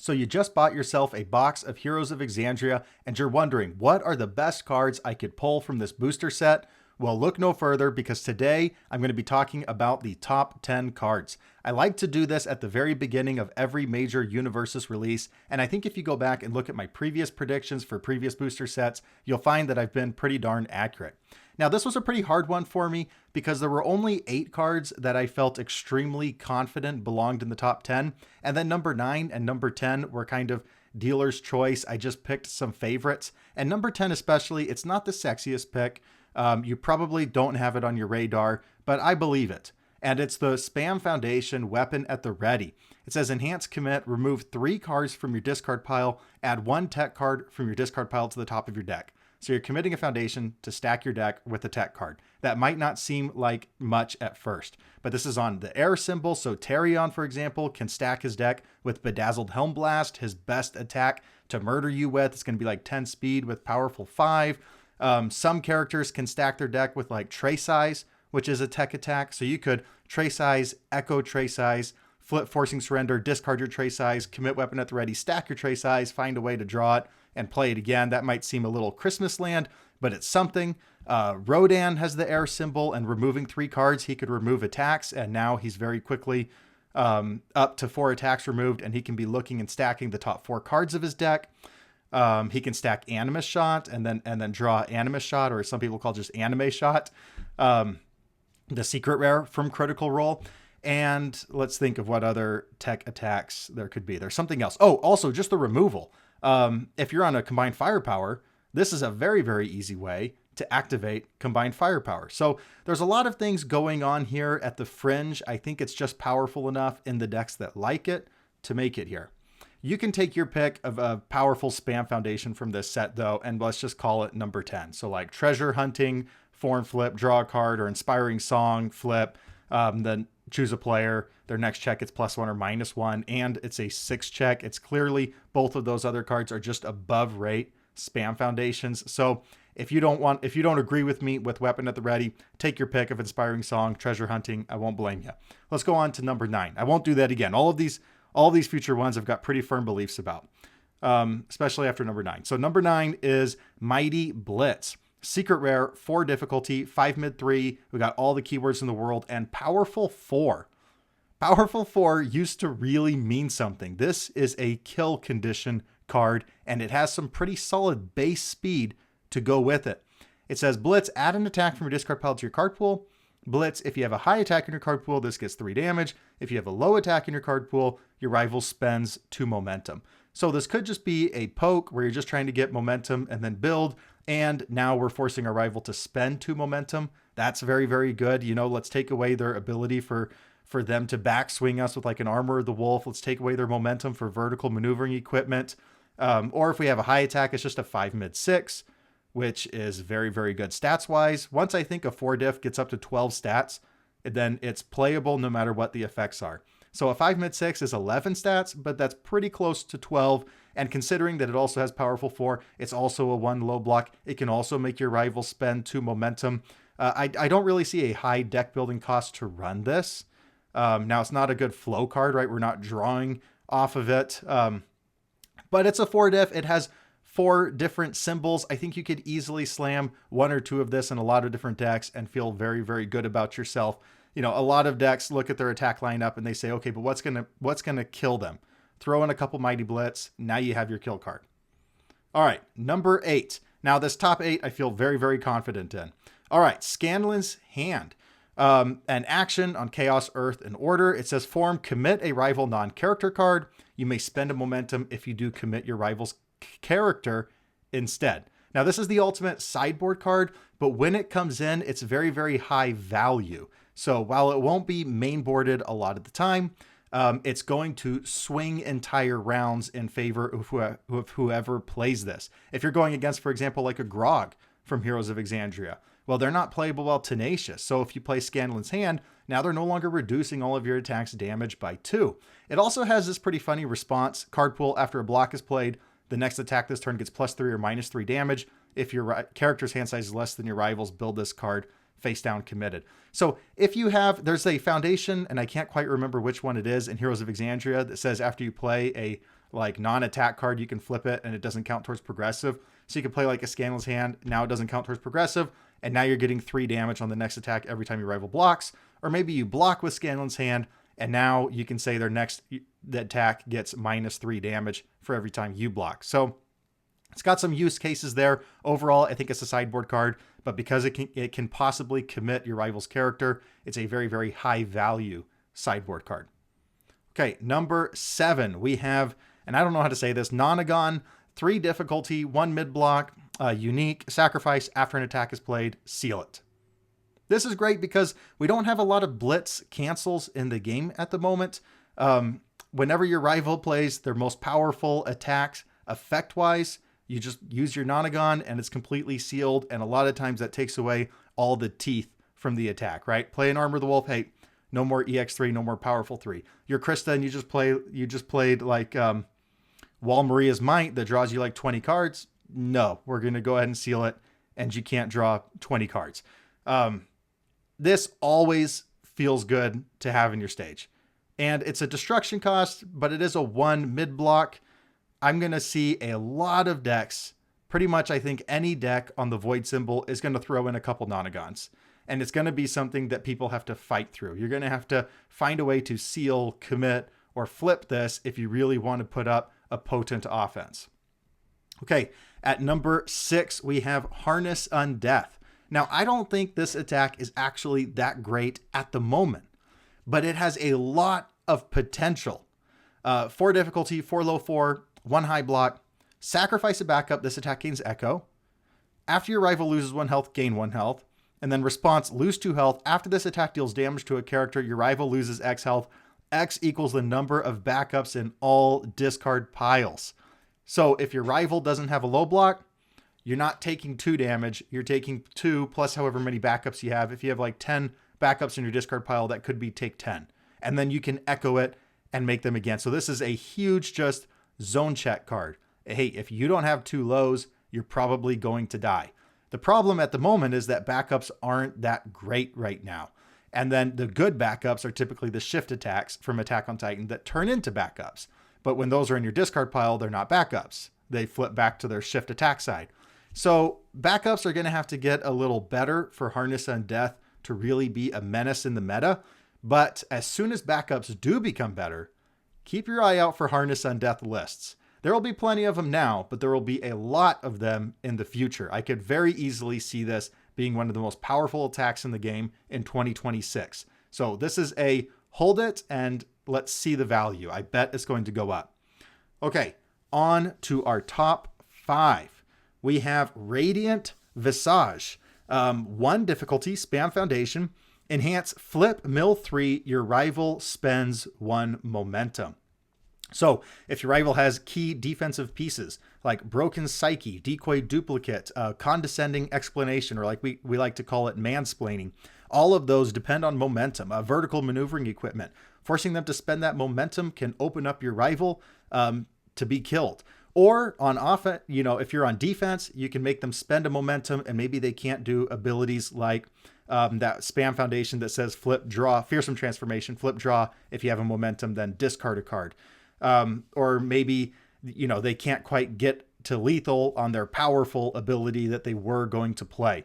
So you just bought yourself a box of Heroes of Exandria and you're wondering, what are the best cards I could pull from this booster set? Well, look no further because today I'm going to be talking about the top 10 cards. I like to do this at the very beginning of every major Universes release, and I think if you go back and look at my previous predictions for previous booster sets, you'll find that I've been pretty darn accurate. Now, this was a pretty hard one for me because there were only 8 cards that I felt extremely confident belonged in the top 10, and then number 9 and number 10 were kind of dealer's choice. I just picked some favorites, and number 10 especially, it's not the sexiest pick. You probably don't have it on your radar, but I believe it. And it's the Spam Foundation Weapon at the Ready. It says enhance commit, remove 3 cards from your discard pile, add 1 tech card from your discard pile to the top of your deck. So you're committing a foundation to stack your deck with a tech card. That might not seem like much at first, but this is on the air symbol. So Tarion, for example, can stack his deck with Bedazzled Helm Blast, his best attack to murder you with. It's going to be like 10 speed with powerful 5. Some characters can stack their deck with like Tray Size, which is a tech attack. So you could Tray Size, Echo Tray Size, flip Forcing Surrender, discard your Tray Size, commit Weapon at the Ready, stack your Tray Size, find a way to draw it, and play it again. That might seem a little Christmas land, but it's something. Rodan has the air symbol, and removing 3 cards, he could remove attacks, and now he's very quickly up to 4 attacks removed, and he can be looking and stacking the top 4 cards of his deck. He can stack Animus Shot and then draw Animus Shot, or some people call just Anime Shot, the secret rare from Critical Role. And let's think of what other tech attacks there could be. There's something else. Oh, also just the removal. If you're on a Combined Firepower, this is a very, very easy way to activate Combined Firepower. So there's a lot of things going on here at the fringe. I think it's just powerful enough in the decks that like it to make it here. You can take your pick of a powerful Spam Foundation from this set, though, and let's just call it number 10. So like Treasure Hunting, Form Flip, draw a card, or Inspiring Song, flip, then choose a player. Their next check, it's +1 or -1, and it's a 6 check. It's clearly both of those other cards are just above rate Spam Foundations. So if you don't agree with me with Weapon at the Ready, take your pick of Inspiring Song, Treasure Hunting. I won't blame you. Let's go on to number 9. I won't do that again. All of these future ones I've got pretty firm beliefs about, especially after number 9. So number 9 is Mighty Blitz. Secret rare, 4 difficulty, 5 mid 3. We got all the keywords in the world, and powerful 4. Powerful 4 used to really mean something. This is a kill condition card, and it has some pretty solid base speed to go with it. It says Blitz, add an attack from your discard pile to your card pool. Blitz, if you have a high attack in your card pool, this gets 3 damage. If you have a low attack in your card pool, your rival spends 2 momentum. So this could just be a poke where you're just trying to get momentum and then build, and now we're forcing our rival to spend 2 momentum. That's very, very good. You know, let's take away their ability for them to backswing us with like an Armor of the Wolf. Let's take away their momentum for vertical maneuvering equipment. Or if we have a high attack, it's just a 5 mid 6. Which is very, very good stats-wise. Once I think a 4 diff gets up to 12 stats, then it's playable no matter what the effects are. So a 5 mid 6 is 11 stats, but that's pretty close to 12. And considering that it also has powerful 4, it's also a 1 low block. It can also make your rival spend 2 momentum. I don't really see a high deck building cost to run this. Now it's not a good flow card, right? We're not drawing off of it. But it's a 4 diff. It has 4 different symbols. I think you could easily slam 1 or 2 of this in a lot of different decks and feel very, very good about yourself. You know, a lot of decks look at their attack lineup and they say, okay, but what's gonna kill them? Throw in a couple Mighty Blitz. Now you have your kill card. All right, number 8. Now this top 8, I feel very, very confident in. All right, Scanlan's Hand. An action on Chaos, Earth, and Order. It says form, commit a rival non-character card. You may spend a momentum if you do commit your rival's character instead. Now this is the ultimate sideboard card, but when it comes in, it's very, very high value. So while it won't be main boarded a lot of the time, it's going to swing entire rounds in favor of whoever plays this. If you're going against, for example, like a Grog from Heroes of Exandria, well, they're not playable while Tenacious. So if you play Scanlan's Hand, now they're no longer reducing all of your attack's damage by 2. It also has this pretty funny response. Card pool, after a block is played, the next attack this turn gets +3 or -3 damage. If your character's hand size is less than your rival's, build this card face down committed. So if you have, there's a foundation, and I can't quite remember which one it is in Heroes of Exandria, that says after you play a like non-attack card, you can flip it and it doesn't count towards progressive. So you can play like a Scanlan's Hand. Now it doesn't count towards progressive. And now you're getting 3 damage on the next attack every time your rival blocks. Or maybe you block with Scanlan's Hand, and now you can say their next attack gets -3 damage for every time you block. So it's got some use cases there. Overall, I think it's a sideboard card, but because it can possibly commit your rival's character, it's a very, very high value sideboard card. Okay, number 7, we have, and I don't know how to say this, Nonagon, 3 difficulty, 1 mid block, unique, sacrifice after an attack is played, seal it. This is great because we don't have a lot of blitz cancels in the game at the moment. Whenever your rival plays their most powerful attacks, effect-wise, you just use your Nonagon and it's completely sealed. And a lot of times that takes away all the teeth from the attack, right? Play an Armor the Wolf. Hey, no more EX3, no more powerful 3. Your Krista and you just played like Wall Maria's Might that draws you like 20 cards. No, we're going to go ahead and seal it. And you can't draw 20 cards. This always feels good to have in your stage. And it's a destruction cost, but it is a 1 mid block. I'm going to see a lot of decks. Pretty much, I think any deck on the Void symbol is going to throw in a couple Nonagons. And it's going to be something that people have to fight through. You're going to have to find a way to seal, commit, or flip this if you really want to put up a potent offense. Okay, at number 6, we have Harness Undeath. Now, I don't think this attack is actually that great at the moment, but it has a lot of potential. 4 difficulty, 4 low 4, 1 high block. Sacrifice a backup. This attack gains Echo. After your rival loses 1 health, gain 1 health. And then response, lose 2 health. After this attack deals damage to a character, your rival loses X health. X equals the number of backups in all discard piles. So if your rival doesn't have a low block, you're not taking 2 damage. You're taking 2 plus however many backups you have. If you have like 10 backups in your discard pile, that could be take 10. And then you can echo it and make them again. So this is a huge just zone check card. Hey, if you don't have 2 lows, you're probably going to die. The problem at the moment is that backups aren't that great right now. And then the good backups are typically the shift attacks from Attack on Titan that turn into backups. But when those are in your discard pile, they're not backups. They flip back to their shift attack side. So backups are going to have to get a little better for Harness Undeath to really be a menace in the meta. But as soon as backups do become better, keep your eye out for Harness Undeath lists. There will be plenty of them now, but there will be a lot of them in the future. I could very easily see this being one of the most powerful attacks in the game in 2026. So this is a hold it and let's see the value. I bet it's going to go up. Okay, on to our top 5. We have Radiant Visage. 1 difficulty, spam foundation, enhance, flip, mill 3, your rival spends 1 momentum. So if your rival has key defensive pieces like Broken Psyche, Decoy Duplicate, Condescending Explanation, or like we like to call it mansplaining, all of those depend on momentum. Vertical maneuvering equipment, forcing them to spend that momentum can open up your rival to be killed. Or on offense, if you're on defense, you can make them spend a momentum and maybe they can't do abilities like that spam foundation that says flip, draw, fearsome transformation, flip, draw. If you have a momentum, then discard a card. Or maybe, they can't quite get to lethal on their powerful ability that they were going to play.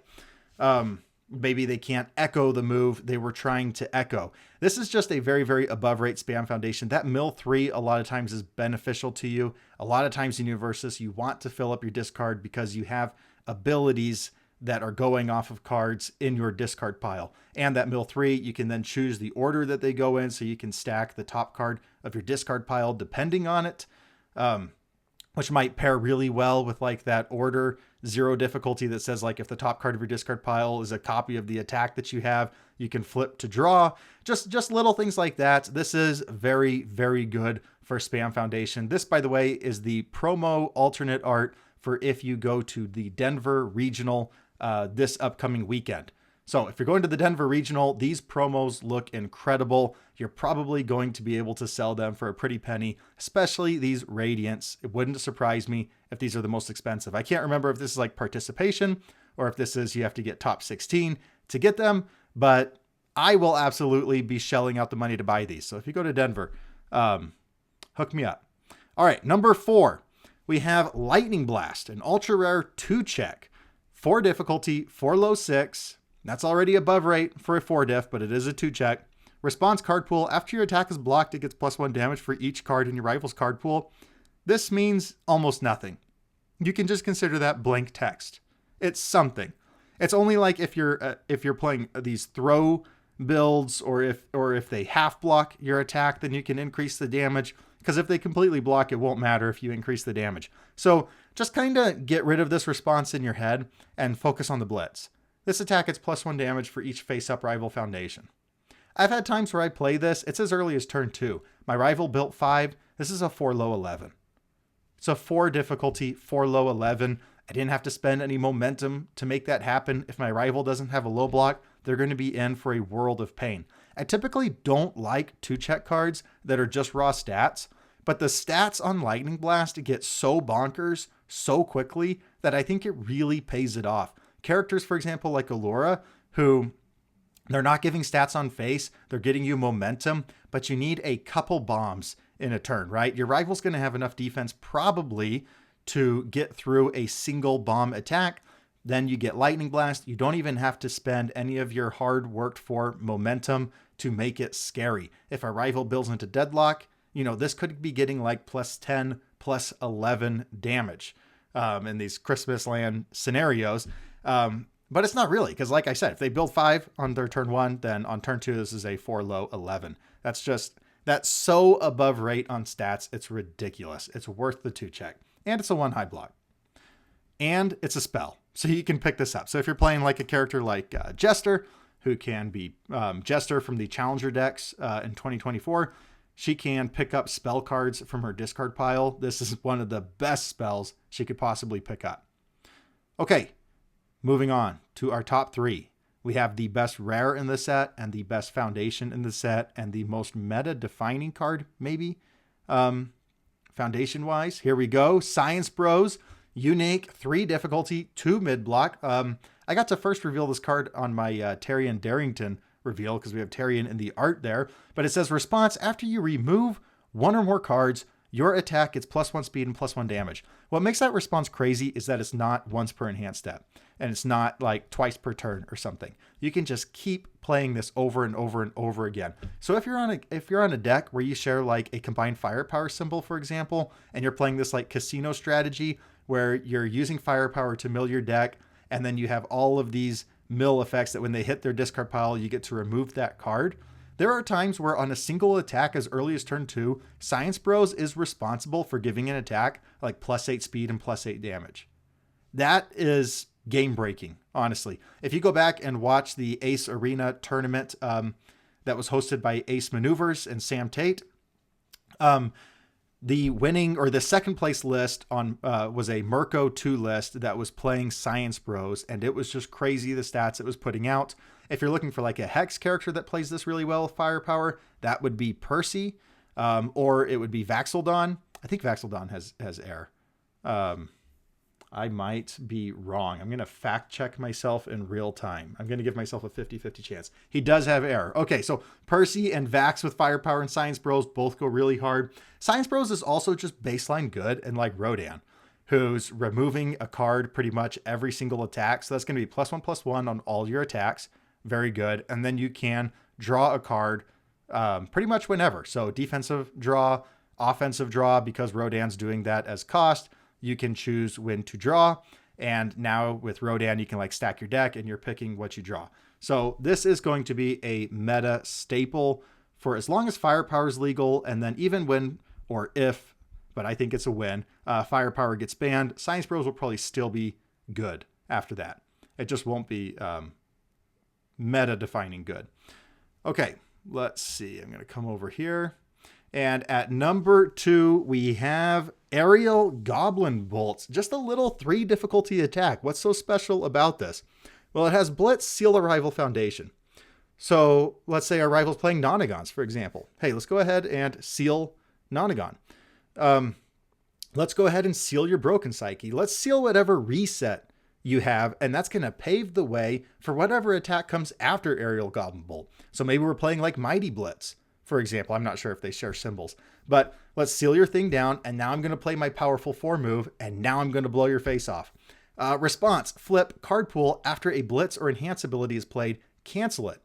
Maybe they can't echo the move they were trying to echo. This is just a very, very above rate spam foundation. That mill 3 a lot of times is beneficial to you. A lot of times in New Versus, you want to fill up your discard because you have abilities that are going off of cards in your discard pile. And that mill 3, you can then choose the order that they go in so you can stack the top card of your discard pile depending on it, which might pair really well with like that order 0 difficulty that says like if the top card of your discard pile is a copy of the attack that you have, you can flip to draw. Just little things like that. This is very, very good for spam foundation. This, by the way, is the promo alternate art for if you go to the Denver Regional this upcoming weekend. So if you're going to the Denver Regional, these promos look incredible. You're probably going to be able to sell them for a pretty penny, especially these Radiants. It wouldn't surprise me if these are the most expensive. I can't remember if this is like participation or if this is you have to get top 16 to get them, but I will absolutely be shelling out the money to buy these. So if you go to Denver, hook me up. All right, number 4, we have Lightning Blast, an ultra rare 2-check. 4 difficulty, 4 low 6. That's already above rate for a 4 diff, but it is a 2-check. Response card pool. After your attack is blocked, it gets +1 damage for each card in your rival's card pool. This means almost nothing. You can just consider that blank text. It's something. It's only like if you're playing these throw builds, or if they half block your attack, then you can increase the damage. Because if they completely block, it won't matter if you increase the damage. So just kind of get rid of this response in your head and focus on the Blitz. This attack gets +1 damage for each face-up rival foundation. I've had times where I play this. It's as early as turn 2. My rival built 5. This is a 4 low 11. It's a 4 difficulty, 4 low 11. I didn't have to spend any momentum to make that happen. If my rival doesn't have a low block, they're going to be in for a world of pain. I typically don't like 2-check cards that are just raw stats, but the stats on Lightning Blast get so bonkers so quickly that I think it really pays it off. Characters, for example, like Allura, who they're not giving stats on face, they're getting you momentum, but you need a couple bombs in a turn, right? Your rival's going to have enough defense probably to get through a single bomb attack. Then you get Lightning Blast. You don't even have to spend any of your hard worked for momentum to make it scary. If a rival builds into deadlock, this could be getting like +10, +11 damage in these Christmas land scenarios. But it's not really, because like I said, if they build 5 on their turn 1, then on turn 2, this is a 4 low 11. That's so above rate on stats. It's ridiculous. It's worth the 2-check. And it's a 1 high block. And it's a spell. So you can pick this up. So if you're playing like a character like Jester, who can be Jester from the Challenger decks in 2024, she can pick up spell cards from her discard pile. This is one of the best spells she could possibly pick up. Okay, moving on to our top 3. We have the best rare in the set, and the best foundation in the set, and the most meta-defining card, maybe, foundation-wise. Here we go. Science Bros. Unique, 3 difficulty, 2 mid-block. I got to first reveal this card on my Tyrion Darrington reveal, because we have Tyrion in the art there. But it says, response, after you remove 1 or more cards, your attack gets +1 speed and +1 damage. What makes that response crazy is that it's not once per enhanced step, and it's not like twice per turn or something. You can just keep playing this over and over and over again. So if you're on a deck where you share like a combined firepower symbol, for example, and you're playing this like casino strategy where you're using firepower to mill your deck, and then you have all of these mill effects that when they hit their discard pile, you get to remove that card. There are times where on a single attack as early as turn 2, Science Bros is responsible for giving an attack like +8 speed and +8 damage. That is game breaking, honestly. If you go back and watch the Ace Arena tournament that was hosted by Ace Maneuvers and Sam Tate, the winning or the second place list on was a Mirko 2 list that was playing Science Bros, and it was just crazy the stats it was putting out. If you're looking for like a Hex character that plays this really well with firepower, that would be Percy, or it would be Vaxeldon. I think Vaxeldon has air. I might be wrong. I'm going to fact check myself in real time. I'm going to give myself a 50-50 chance. He does have air. Okay, so Percy and Vax with firepower and Science Bros both go really hard. Science Bros is also just baseline good, and like Rodan, who's removing a card pretty much every single attack. So that's going to be +1/+1 on all your attacks. Very good. And then you can draw a card pretty much whenever. So defensive draw, offensive draw, because Rodan's doing that as cost. You can choose when to draw. And now with Rodan, you can like stack your deck and you're picking what you draw. So this is going to be a meta staple for as long as firepower is legal. And then even when, or if, but I think it's a win, firepower gets banned, Science Bros will probably still be good after that. It just won't be meta defining good. Okay, let's see. I'm going to come over here. And at number 2, we have Aerial Goblin Bolts. Just a little 3 difficulty attack. What's so special about this? Well, it has Blitz, Seal a Rival Foundation. So let's say our rival's playing Nonagons, for example. Hey, let's go ahead and seal Nonagon. Let's go ahead and seal your Broken Psyche. Let's seal whatever reset you have, and that's going to pave the way for whatever attack comes after Aerial Goblin Bolt. So maybe we're playing like Mighty Blitz, for example. I'm not sure if they share symbols, But let's seal your thing down, and now I'm going to play my powerful 4 move, and now I'm going to blow your face off. Response, flip card pool after a blitz or enhance ability is played, cancel it.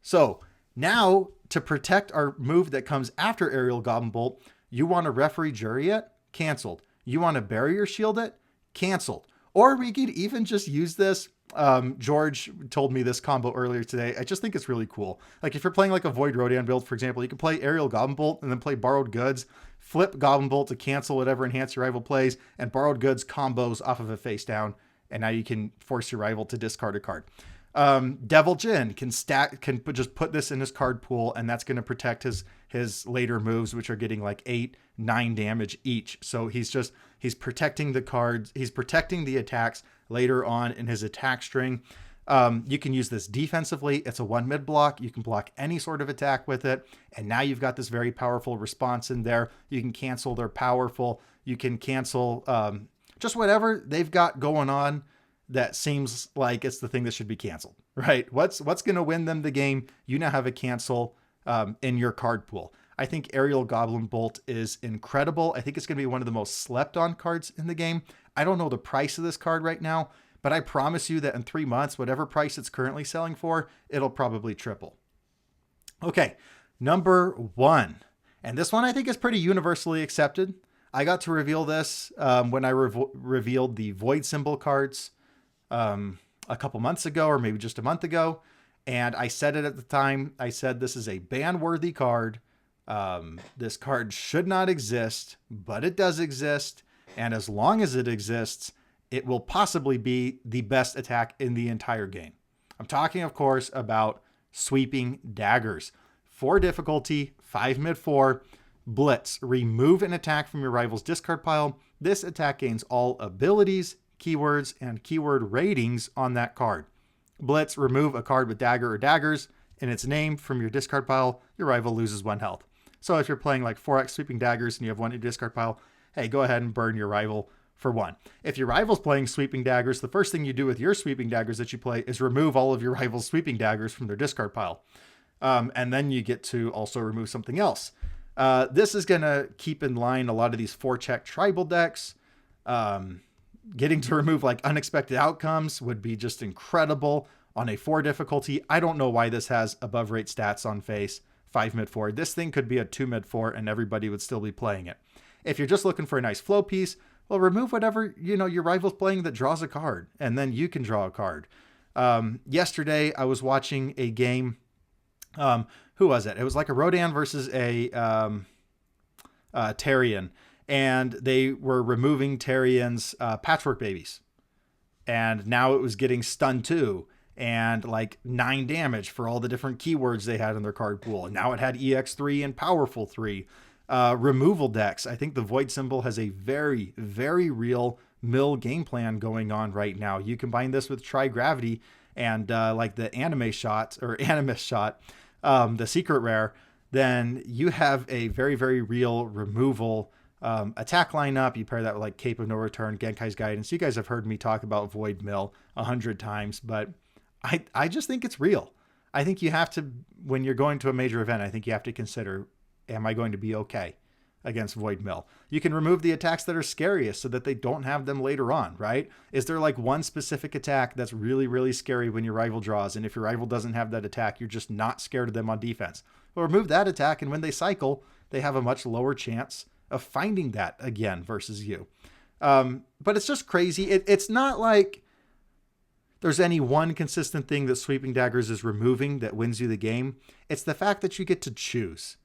So now to protect our move that comes after Aerial Goblin Bolt, you want to referee jury it? Canceled. You want to barrier shield it? Canceled. Or we could even just use this. George told me this combo earlier today. I just think it's really cool. Like if you're playing like a Void Rodan build, for example, you can play Aerial Goblin Bolt and then play Borrowed Goods, flip Goblin Bolt to cancel whatever enhance your rival plays, and Borrowed Goods combos off of a face down. And now you can force your rival to discard a card. Devil Jin can just put this in his card pool, and that's going to protect his later moves, which are getting like 8-9 damage each. So he's protecting the cards. He's protecting the attacks later on in his attack string. You can use this defensively. It's a 1 mid block. You can block any sort of attack with it. And now you've got this very powerful response in there. You can cancel their powerful. You can cancel just whatever they've got going on that seems like it's the thing that should be canceled, right? What's going to win them the game? You now have a cancel in your card pool. I think Aerial Goblin Bolt is incredible. I think it's going to be one of the most slept on cards in the game. I don't know the price of this card right now, but I promise you that in 3 months, whatever price it's currently selling for, it'll probably triple. Okay, number 1. And this one I think is pretty universally accepted. I got to reveal this when I revealed the Void Symbol cards a couple months ago, or maybe just a month ago. And I said it at the time. I said, this is a ban-worthy card. This card should not exist, but it does exist. And as long as it exists, it will possibly be the best attack in the entire game. I'm talking, of course, about Sweeping Daggers. 4 difficulty, 5 mid 4, Blitz. Remove an attack from your rival's discard pile. This attack gains all abilities, keywords, and keyword ratings on that card. Blitz, remove a card with dagger or daggers in its name from your discard pile. Your rival loses 1 health. So if you're playing like 4x Sweeping Daggers and you have 1 in your discard pile, hey, go ahead and burn your rival for 1. If your rival's playing Sweeping Daggers, the first thing you do with your Sweeping Daggers that you play is remove all of your rival's Sweeping Daggers from their discard pile. And then you get to also remove something else. This is going to keep in line a lot of these 4-check tribal decks. Getting to remove like unexpected outcomes would be just incredible on a 4 difficulty. I don't know why this has above rate stats on face, 5 mid 4. This thing could be a 2 mid 4 and everybody would still be playing it. If you're just looking for a nice flow piece, well, remove whatever, your rival's playing that draws a card, and then you can draw a card. Yesterday I was watching a game. Who was it? It was like a Rodan versus a Tarian. And they were removing Tarian's patchwork babies. And now it was getting stun 2 and like 9 damage for all the different keywords they had in their card pool. And now it had EX3 and Powerful 3. Removal decks. I think the Void Symbol has a very, very real mill game plan going on right now. You combine this with Tri-Gravity and like the Animus shot, the secret rare, then you have a very, very real removal attack lineup. You pair that with like Cape of No Return, Genkai's Guidance. You guys have heard me talk about Void Mill 100 times, but I just think it's real. I think you have to, when you're going to a major event, I think you have to consider, am I going to be okay against Void Mill? You can remove the attacks that are scariest so that they don't have them later on, right? Is there like one specific attack that's really, really scary when your rival draws? And if your rival doesn't have that attack, you're just not scared of them on defense. Well, remove that attack, and when they cycle, they have a much lower chance of finding that again versus you. But it's just crazy. It's not like there's any one consistent thing that Sweeping Daggers is removing that wins you the game. It's the fact that you get to choose,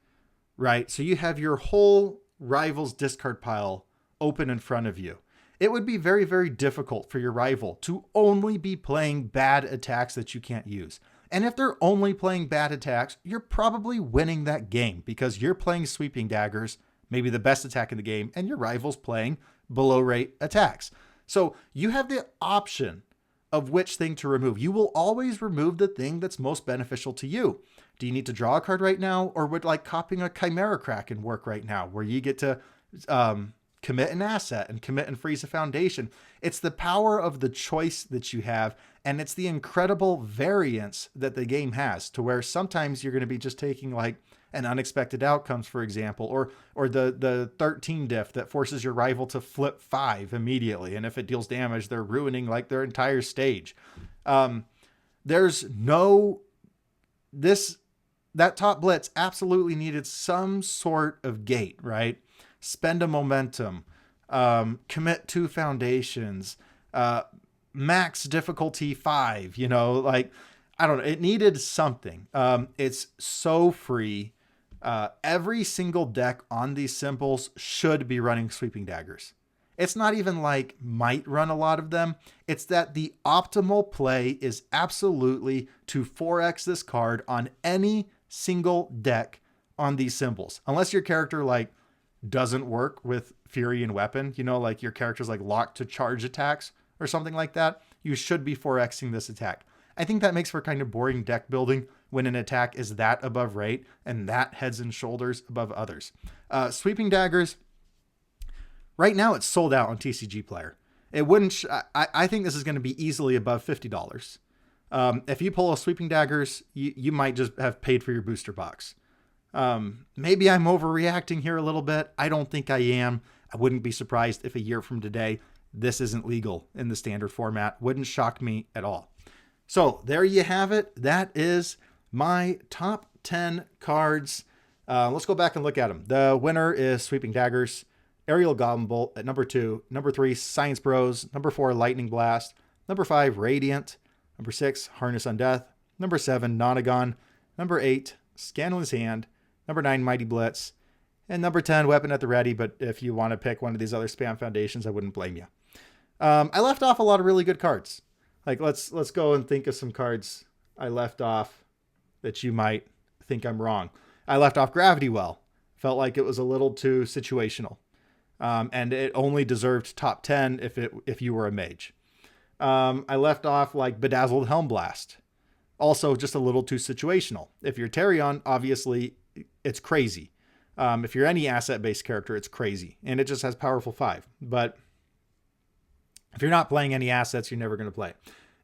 right? So you have your whole rival's discard pile open in front of you. It would be very, very difficult for your rival to only be playing bad attacks that you can't use. And if they're only playing bad attacks, you're probably winning that game because you're playing Sweeping Daggers, maybe the best attack in the game, and your rival's playing below rate attacks. So you have the option of which thing to remove. You will always remove the thing that's most beneficial to you. Do you need to draw a card right now? Or would like copying a Chimera Kraken work right now, where you get to commit an asset and commit and freeze a foundation. It's the power of the choice that you have, and it's the incredible variance that the game has, to where sometimes you're going to be just taking like an unexpected outcomes, for example, or the 13 diff that forces your rival to flip 5 immediately, and if it deals damage, they're ruining like their entire stage. There's no that top blitz absolutely needed some sort of gate, right? Spend a momentum, commit 2 foundations, max difficulty 5, like, I don't know. It needed something. It's so free. Every single deck on these symbols should be running Sweeping Daggers. It's not even like might run a lot of them. It's that the optimal play is absolutely to 4x this card on any single deck on these symbols. Unless your character like doesn't work with Fury and Weapon, like your character's like locked to charge attacks or something like that, you should be 4xing this attack. I think that makes for kind of boring deck building when an attack is that above rate and that heads and shoulders above others. Sweeping Daggers, right now it's sold out on TCG Player. It wouldn't. I think this is going to be easily above $50. If you pull a Sweeping Daggers, you might just have paid for your booster box. Maybe I'm overreacting here a little bit. I don't think I am. I wouldn't be surprised if a year from today this isn't legal in the standard format. Wouldn't shock me at all. So there you have it. That is my top 10 cards. Let's go back and look at them. The winner is Sweeping Daggers. Aerial Goblin Bolt at number 2. Number 3, Science Bros. Number 4, Lightning Blast. Number 5, Radiant. Number 6, Harness Undeath. Number 7, Nonagon. Number 8, Scanlan's Hand. Number 9, Mighty Blitz. And number 10, Weapon at the Ready. But if you want to pick one of these other spam foundations, I wouldn't blame you. I left off a lot of really good cards. Like, let's go and think of some cards I left off that you might think I'm wrong. I left off Gravity Well. Felt like it was a little too situational. And it only deserved top 10 if you were a mage. I left off like Bedazzled Helm Blast. Also just a little too situational. If you're Tarion, obviously it's crazy. If you're any asset-based character, it's crazy. And it just has powerful 5. But if you're not playing any assets, you're never going to play.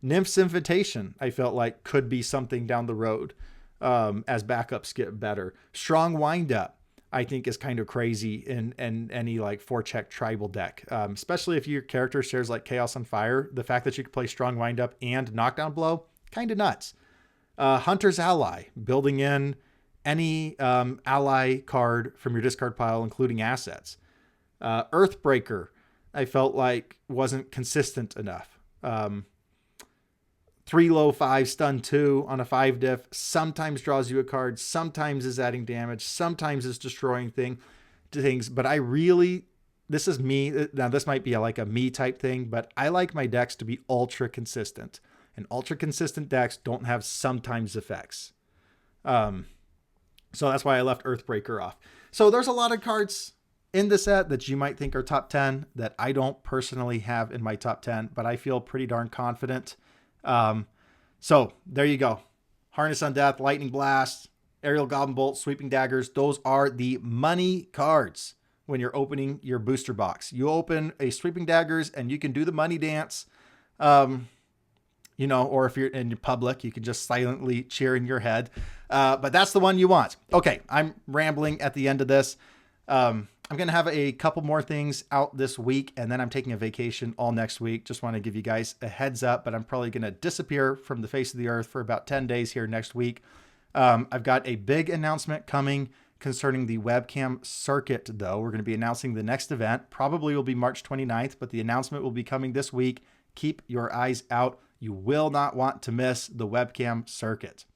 Nymph's Invitation, I felt like could be something down the road as backups get better. Strong Wind-Up, I think, is kind of crazy in any like 4-check tribal deck, especially if your character shares like Chaos on Fire. The fact that you can play Strong Wind-Up and Knockdown Blow, kind of nuts. Hunter's Ally, building in any ally card from your discard pile, including assets. Earthbreaker, I felt like wasn't consistent enough. 3 low 5 stun 2 on a 5 diff sometimes draws you a card, sometimes is adding damage, sometimes is destroying things. But this is me. Now this might be like a me type thing, but I like my decks to be ultra consistent, and ultra consistent decks don't have sometimes effects. So that's why I left Earthbreaker off. So there's a lot of cards in the set that you might think are top 10 that I don't personally have in my top 10, but I feel pretty darn confident. So there you go. Harness Undeath, Lightning Blast, Aerial Goblin Bolt, Sweeping Daggers. Those are the money cards when you're opening your booster box. You open a Sweeping Daggers and you can do the money dance. Or if you're in public, you can just silently cheer in your head. But that's the one you want. Okay, I'm rambling at the end of this. I'm going to have a couple more things out this week, and then I'm taking a vacation all next week. Just want to give you guys a heads up, but I'm probably going to disappear from the face of the earth for about 10 days here next week. I've got a big announcement coming concerning the webcam circuit, though. We're going to be announcing the next event. Probably will be March 29th, but the announcement will be coming this week. Keep your eyes out. You will not want to miss the webcam circuit.